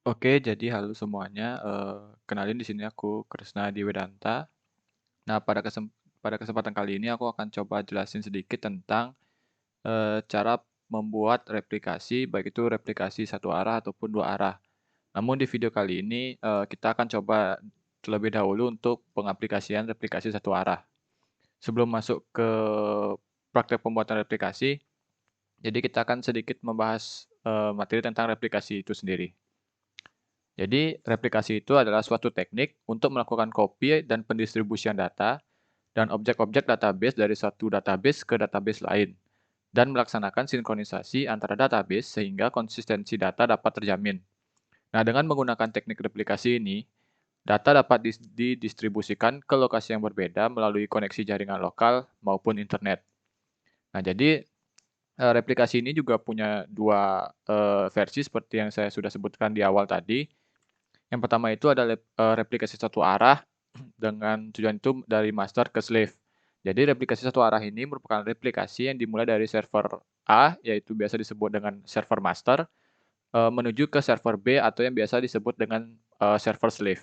Oke, jadi halo semuanya, kenalin di sini aku Krisna Diwedanta. Nah, pada kesempatan kali ini aku akan coba jelasin sedikit tentang, cara membuat replikasi, baik itu replikasi satu arah ataupun dua arah. Namun di video kali ini, kita akan coba terlebih dahulu untuk pengaplikasian replikasi satu arah. Sebelum masuk ke praktek pembuatan replikasi, jadi kita akan sedikit membahas, materi tentang replikasi itu sendiri. Jadi, replikasi itu adalah suatu teknik untuk melakukan copy dan pendistribusian data dan objek-objek database dari satu database ke database lain, dan melaksanakan sinkronisasi antara database sehingga konsistensi data dapat terjamin. Nah, dengan menggunakan teknik replikasi ini, data dapat didistribusikan ke lokasi yang berbeda melalui koneksi jaringan lokal maupun internet. Nah, jadi replikasi ini juga punya dua versi seperti yang saya sudah sebutkan di awal tadi. Yang pertama itu adalah replikasi satu arah dengan tujuan itu dari master ke slave. Jadi replikasi satu arah ini merupakan replikasi yang dimulai dari server A, yaitu biasa disebut dengan server master, menuju ke server B atau yang biasa disebut dengan server slave.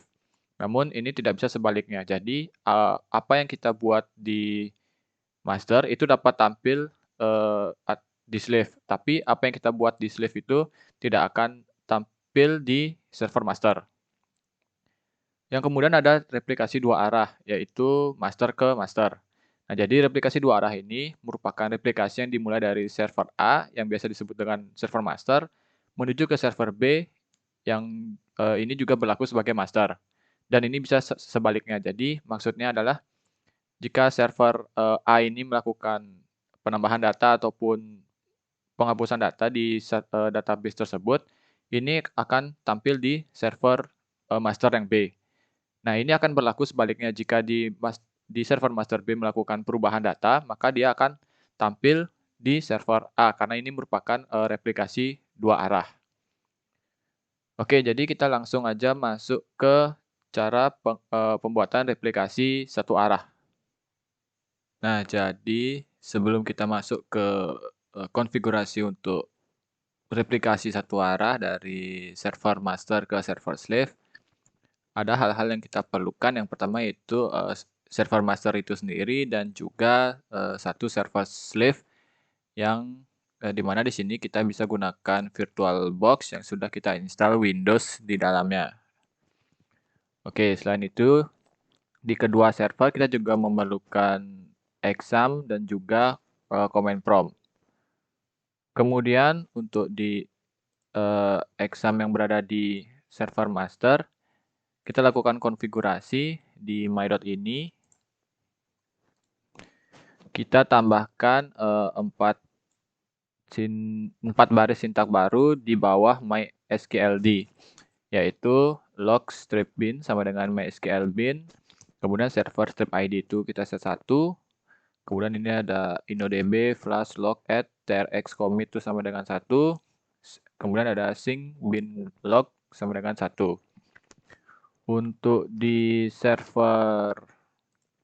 Namun ini tidak bisa sebaliknya. Jadi apa yang kita buat di master itu dapat tampil di slave, tapi apa yang kita buat di slave itu tidak akan tampil di server master. Yang kemudian ada replikasi dua arah, yaitu master ke master. Nah, jadi replikasi dua arah ini merupakan replikasi yang dimulai dari server A, yang biasa disebut dengan server master, menuju ke server B, yang ini juga berlaku sebagai master. Dan ini bisa sebaliknya. Jadi, maksudnya adalah jika server A ini melakukan penambahan data ataupun penghapusan data di database tersebut, ini akan tampil di server master yang B. Nah, ini akan berlaku sebaliknya jika di server master B melakukan perubahan data, maka dia akan tampil di server A karena ini merupakan replikasi dua arah. Oke, jadi kita langsung aja masuk ke cara pembuatan replikasi satu arah. Nah, jadi sebelum kita masuk ke konfigurasi untuk replikasi satu arah dari server master ke server slave, ada hal-hal yang kita perlukan. Yang pertama yaitu server master itu sendiri dan juga satu server slave yang di mana di sini kita bisa gunakan VirtualBox yang sudah kita install Windows di dalamnya. Oke, selain itu di kedua server kita juga memerlukan exam dan juga command prompt. Kemudian untuk di exam yang berada di server master, kita lakukan konfigurasi di my.ini. Kita tambahkan 4 baris sintak baru di bawah mysqld, yaitu log strip bin sama dengan mysql bin, kemudian server strip id itu kita set 1, kemudian ini ada inodb flash log add trx commit itu sama dengan 1, kemudian ada sync bin log sama dengan 1. Untuk di server,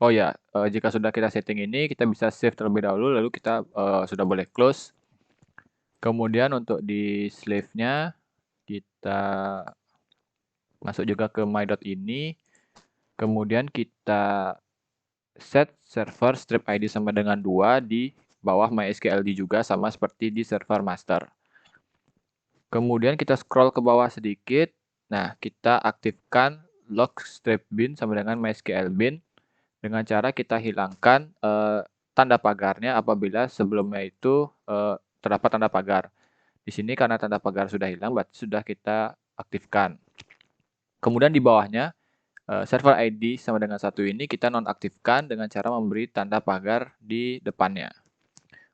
oh ya, jika sudah kita setting ini, kita bisa save terlebih dahulu, lalu kita sudah boleh close. Kemudian untuk di slave-nya, kita masuk juga ke my.ini, kemudian kita set server strip id sama dengan 2 di bawah mysqld juga, sama seperti di server master. Kemudian kita scroll ke bawah sedikit, nah kita aktifkan log strip bin sama dengan mysql bin, dengan cara kita hilangkan tanda pagarnya apabila sebelumnya itu terdapat tanda pagar. Di sini karena tanda pagar sudah hilang, berarti sudah kita aktifkan. Kemudian di bawahnya, server ID sama dengan 1 ini kita nonaktifkan dengan cara memberi tanda pagar di depannya.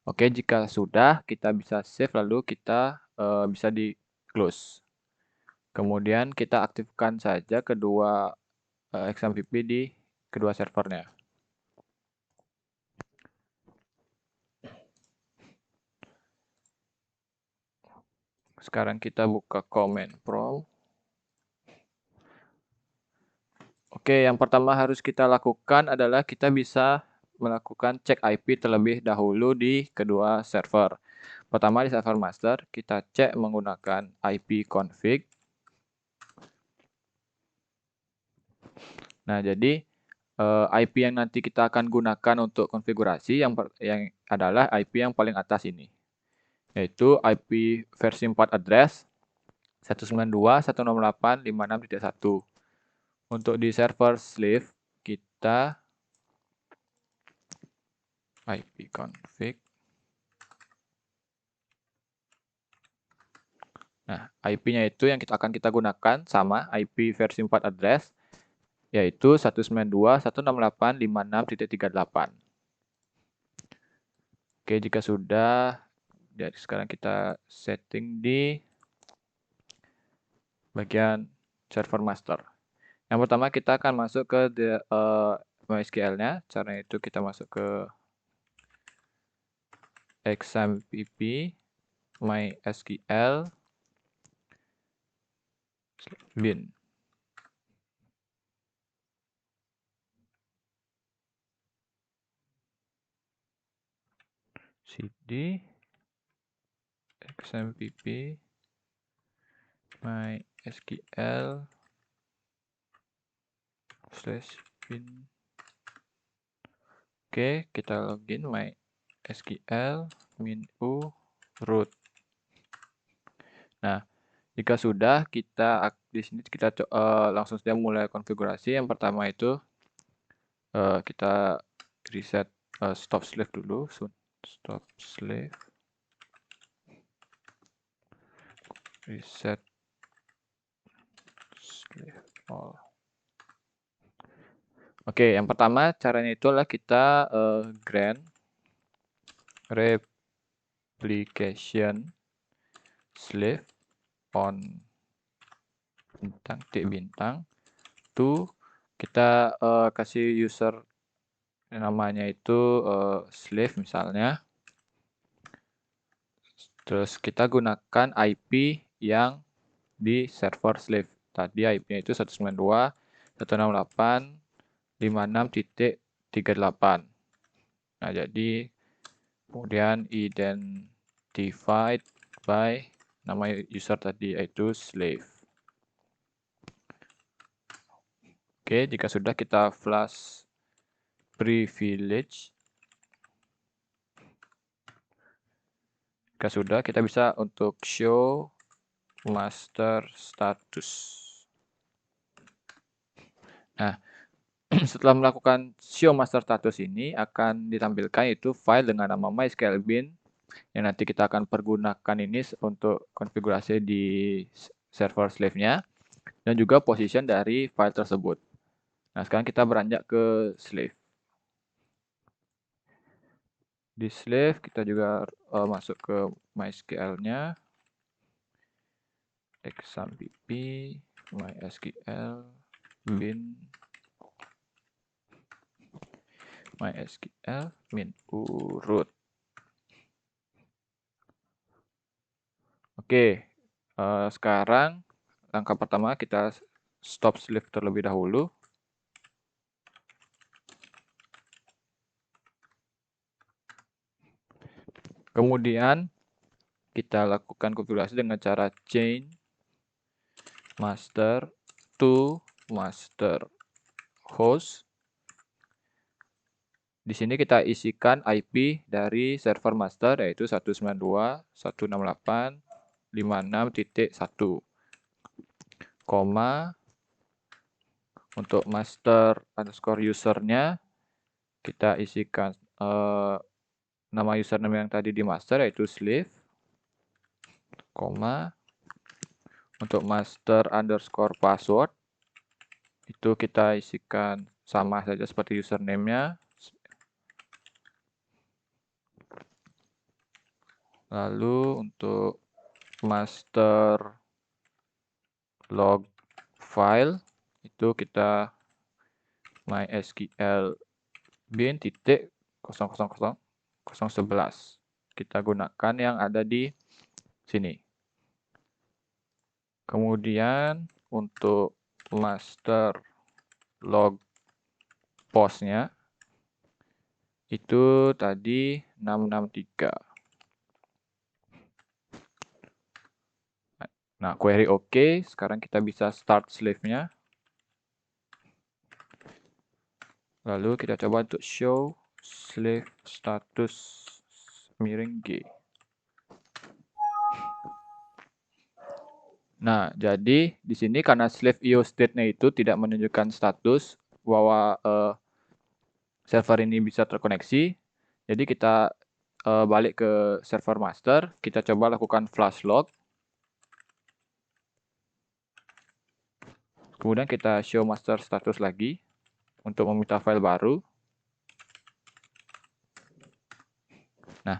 Oke, jika sudah, kita bisa save lalu kita bisa di close. Kemudian kita aktifkan saja kedua XMPP di kedua servernya. Sekarang kita buka command prompt. Oke, yang pertama harus kita lakukan adalah kita bisa melakukan cek IP terlebih dahulu di kedua server. Pertama di server master, kita cek menggunakan ipconfig. Nah, jadi IP yang nanti kita akan gunakan untuk konfigurasi yang adalah IP yang paling atas ini, yaitu IP versi 4 address 192.168.56.1. Untuk di server slave kita ipconfig. Nah, IP-nya itu yang akan kita gunakan sama IP versi 4 address, yaitu 192.168.56.38. Oke, jika sudah, jadi sekarang kita setting di bagian server master. Yang pertama kita akan masuk ke MySQL-nya. Caranya itu kita masuk ke XAMPP MySQL bin. cd XAMPP MySQL /bin. Oke, kita login MySQL -u root. Nah, jika sudah, kita di sini kita langsung saja mulai konfigurasi. Yang pertama itu kita reset stop slave dulu. Stop slave. Reset slave all. Oke, yang pertama caranya itu adalah kita grant replication slave on bintang to kita kasih user namanya itu slave misalnya. Terus kita gunakan IP yang di server slave. Tadi IP-nya itu 192.168.56.38. Nah, jadi kemudian identified by nama user tadi yaitu slave. Oke, jika sudah kita flash privilege. Jika sudah, kita bisa untuk show master status. Nah, setelah melakukan show master status ini akan ditampilkan itu file dengan nama MySQL bin yang nanti kita akan pergunakan ini untuk konfigurasi di server slave-nya dan juga position dari file tersebut. Nah, sekarang kita beranjak ke slave. Di slave kita juga masuk ke MySQL-nya. XAMPP MySQL bin MySQL -u root. Oke, sekarang langkah pertama kita stop slave terlebih dahulu. Kemudian kita lakukan konfigurasi dengan cara change master to master host. Di sini kita isikan IP dari server master yaitu 192.168.56.1, koma untuk master underscore usernya kita isikan nama username yang tadi di master yaitu slave, koma untuk master underscore password itu kita isikan sama saja seperti username-nya. Lalu untuk master log file itu kita MySQL bin titik 000 011. Kita gunakan yang ada di sini. Kemudian untuk master log postnya itu tadi 663. Nah, query oke. Sekarang kita bisa start slave-nya. Lalu kita coba untuk show slave status miring G. Nah, jadi di sini karena slave io state-nya itu tidak menunjukkan status bahwa server ini bisa terkoneksi, jadi kita balik ke server master, kita coba lakukan flash log. Kemudian kita show master status lagi untuk meminta file baru. Nah,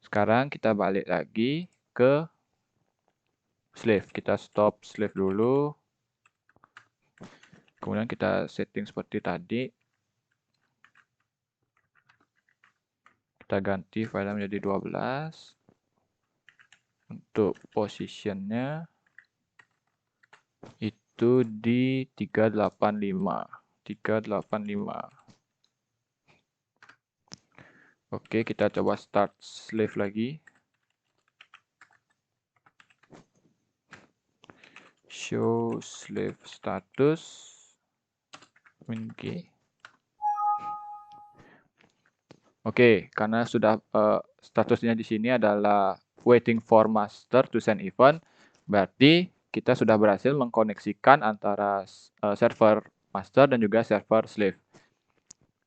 sekarang kita balik lagi ke slave. Kita stop slave dulu. Kemudian kita setting seperti tadi. Kita ganti file menjadi 12. Untuk positionnya itu di 385. 385. Oke, kita coba start slave lagi. Show slave status min G. Oke, karena sudah statusnya di sini adalah waiting for master to send event, berarti kita sudah berhasil mengkoneksikan antara server master dan juga server slave.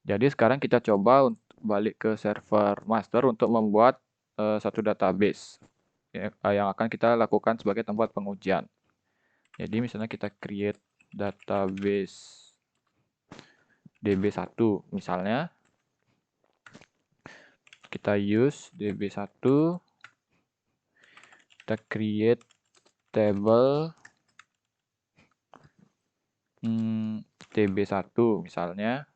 Jadi sekarang kita coba untuk balik ke server master untuk membuat satu database yang akan kita lakukan sebagai tempat pengujian. Jadi misalnya kita create database DB1 misalnya. Kita use DB1, kita create table DB1 misalnya,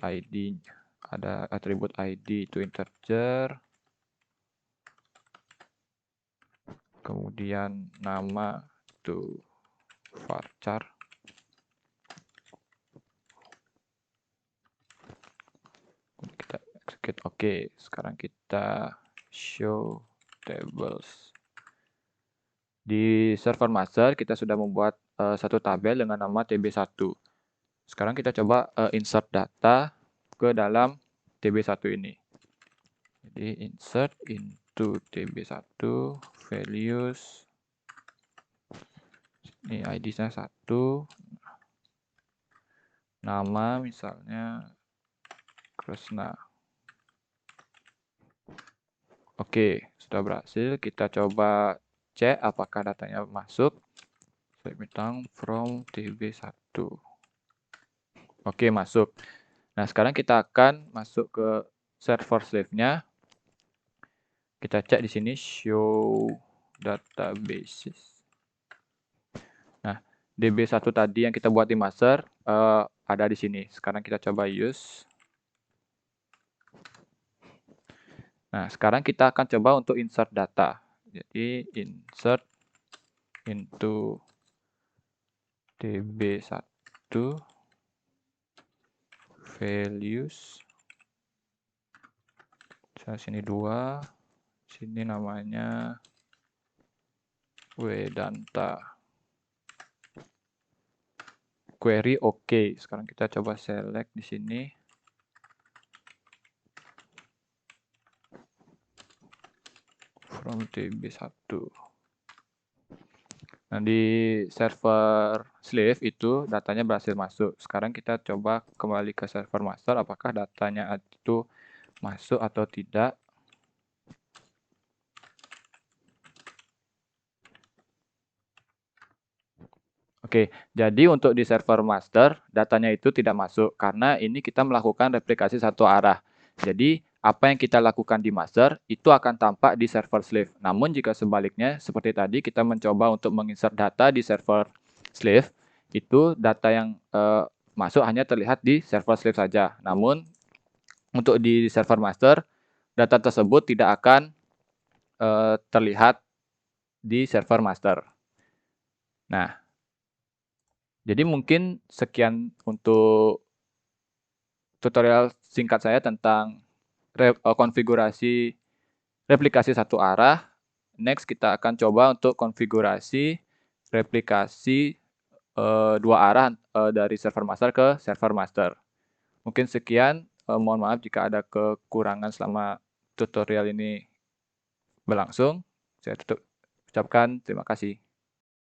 ID, ada atribut ID itu integer, kemudian nama itu varchar. Kita execute. Oke, sekarang kita show tables. Di server master kita sudah membuat satu tabel dengan nama tb1. Sekarang kita coba insert data ke dalam tb1 ini. Jadi insert into tb1 values. Ini ID-nya 1. Nama misalnya Kresna. Oke, sudah berhasil. Kita coba cek apakah datanya masuk. Saya bintang from tb1. Oke, masuk. Nah, sekarang kita akan masuk ke server slave-nya. Kita cek di sini show databases. Nah, DB1 tadi yang kita buat di master ada di sini. Sekarang kita coba use. Nah, sekarang kita akan coba untuk insert data. Jadi insert into DB1 values. Sini 2. Sini namanya Wedanta. Query oke. Sekarang kita coba select di sini. From DB1. Nah, di server slave itu datanya berhasil masuk. Sekarang kita coba kembali ke server master, apakah datanya itu masuk atau tidak. Oke, jadi untuk di server master, datanya itu tidak masuk karena ini kita melakukan replikasi satu arah. Jadi, apa yang kita lakukan di master itu akan tampak di server slave. Namun jika sebaliknya, seperti tadi kita mencoba untuk menginsert data di server slave, itu data yang masuk hanya terlihat di server slave saja. Namun untuk di server master, data tersebut tidak akan terlihat di server master. Nah, jadi mungkin sekian untuk tutorial singkat saya tentang konfigurasi replikasi satu arah. Next kita akan coba untuk konfigurasi replikasi dua arah, dari server master ke server master. Mungkin sekian, mohon maaf jika ada kekurangan selama tutorial ini berlangsung. Saya ucapkan terima kasih.